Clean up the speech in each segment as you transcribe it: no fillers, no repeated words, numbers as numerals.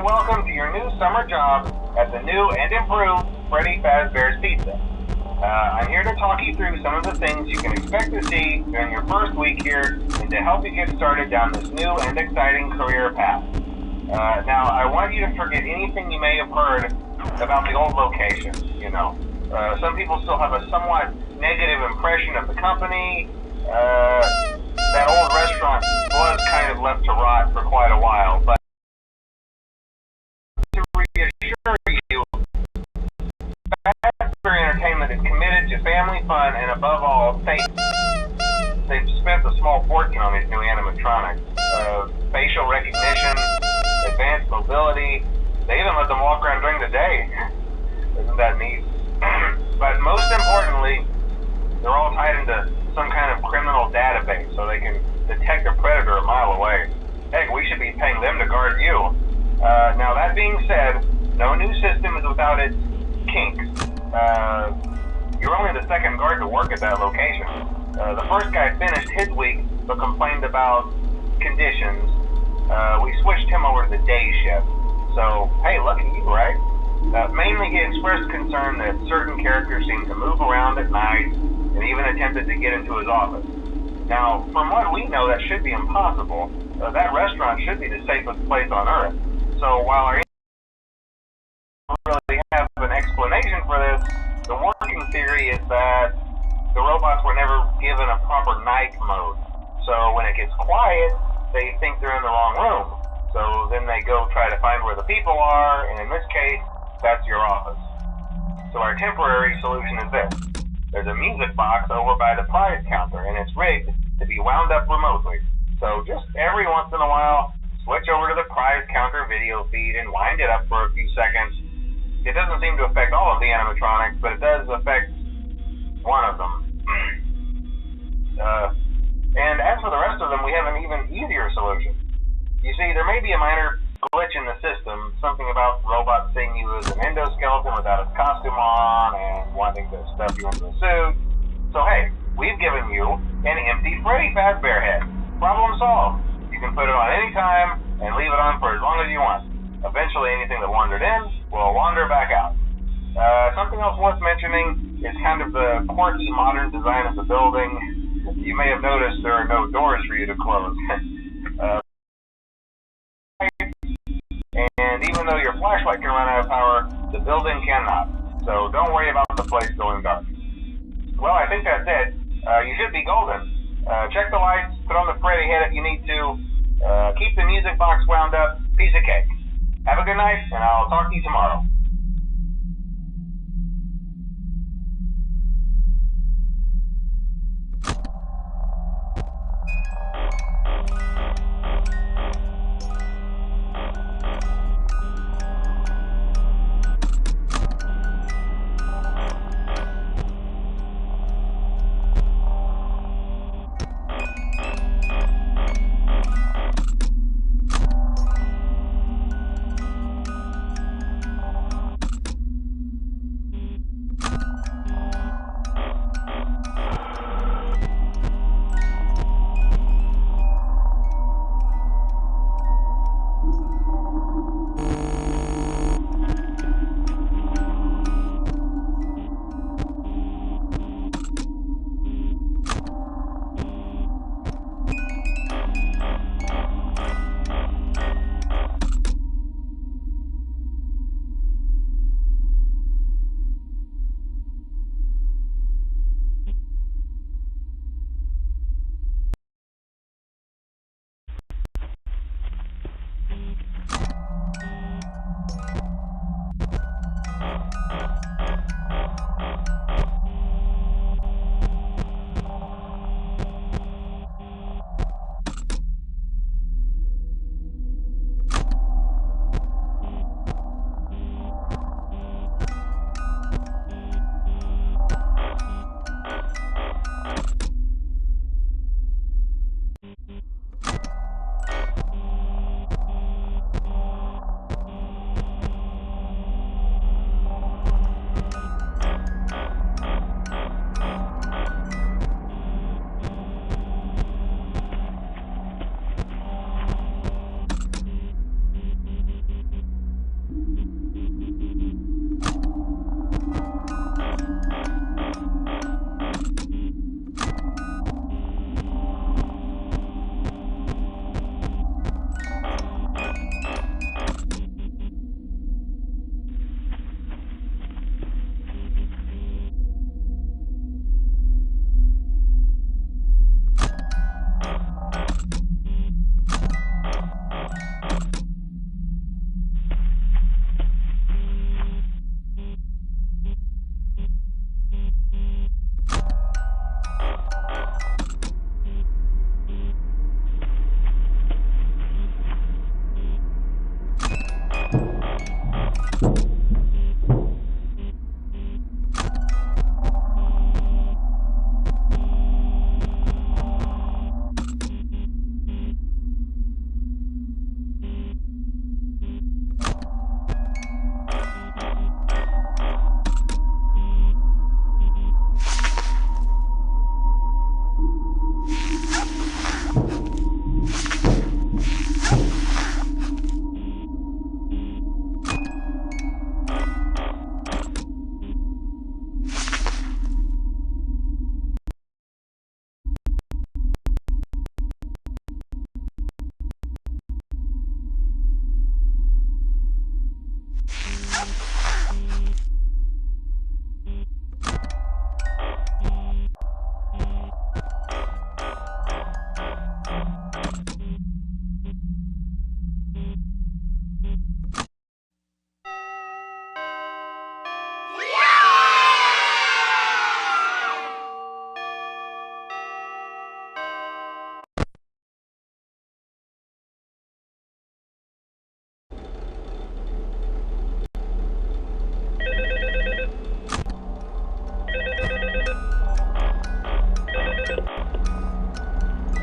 welcome to your new summer job at the new and improved Freddy Fazbear's Pizza. I'm here to talk you through some of the things you can expect to see during your first week here and to help you get started down this new and exciting career path. Now, I want you to forget anything you may have heard about the old location. Some people still have a somewhat negative impression of the company. That old restaurant was kind of left to rot for quite a while, but to reassure you, Fazbear Entertainment is committed to family fun and above all, safety. They've spent a small fortune on these new animatronics. Facial recognition, advanced mobility, they even let them walk around during the day. Isn't that neat? But most importantly, they're all tied into some kind of criminal database so they can detect a predator a mile away. Heck, we should be paying them to guard you. Now that being said, no new system is without its kinks. You're only the second guard to work at that location. The first guy finished his week but complained about conditions. We switched him over to the day shift. So, hey, lucky you, right? Mainly he expressed concern that certain characters seem to move around at night and even attempted to get into his office. Now, from what we know, that should be impossible. That restaurant should be the safest place on Earth. So while our don't really have an explanation for this, the working theory is that the robots were never given a proper night mode. So when it gets quiet, they think they're in the wrong room. So then they go try to find where the people are, and in this case, that's your office. So our temporary solution is this. There's a music box over by the prize counter, and it's rigged to be wound up remotely. So just every once in a while, switch over to the prize counter video feed and wind it up for a few seconds. It doesn't seem to affect all of the animatronics, but it does affect one of them. And as for the rest of them, we have an even easier solution. You see, there may be a minor glitch in the system, something about robots seeing you as an endoskeleton without its costume on and wanting to stuff you into a suit. So hey, we've given you an empty Freddy Fazbear head. Problem solved. You can put it on any time and leave it on for as long as you want. Eventually anything that wandered in will wander back out. Something else worth mentioning is kind of the quirky modern design of the building. You may have noticed there are no doors for you to close. And even though your flashlight can run out of power, the building cannot. So don't worry about the place going dark. Well, I think that's it. You should be golden. Check the lights, put on the Freddy head if you need to. Keep the music box wound up. Piece of cake. Have a good night, and I'll talk to you tomorrow.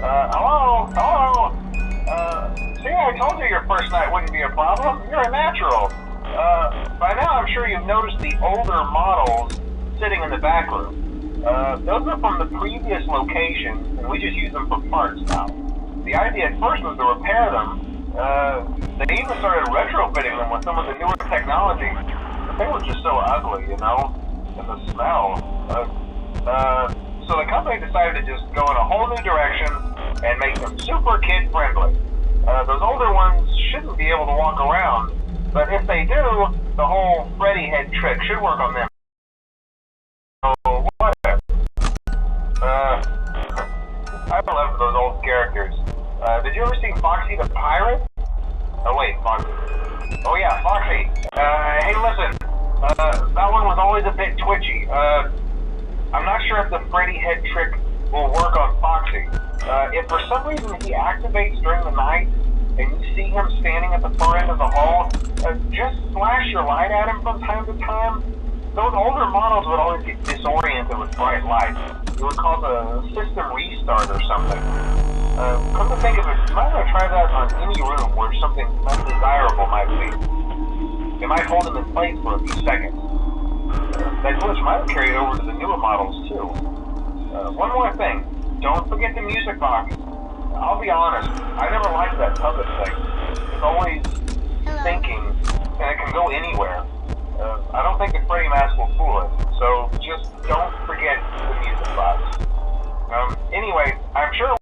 Hello? Hello? See, I told you your first night wouldn't be a problem. You're a natural. By now I'm sure you've noticed the older models sitting in the back room. Those are from the previous location, and we just use them for parts now. The idea at first was to repair them. They even started retrofitting them with some of the newer technology. But they were just so ugly, you know? And the smell. So the company decided to just go in a whole new direction and make them super kid-friendly. Those older ones shouldn't be able to walk around, but if they do, the whole Freddy head trick should work on them. So, whatever. I love those old characters. Did you ever see Foxy the Pirate? Oh wait, Foxy. Oh yeah, Foxy. Hey listen, that one was always a bit twitchy. I'm not sure if the Freddy head trick will work on Foxy. If for some reason he activates during the night and you see him standing at the far end of the hall, just flash your light at him from time to time. Those older models would always get disoriented with bright lights. It would cause a system restart or something. Come to think of it, you might want to try that on any room where something undesirable might be. It might hold him in place for a few seconds. That glitch might have carried over to the newer models too. One more thing, don't forget the music box. I'll be honest, I never liked that puppet thing. It's always thinking, and it can go anywhere. I don't think the Freddy mask will fool us, so just don't forget the music box. Anyway, I'm sure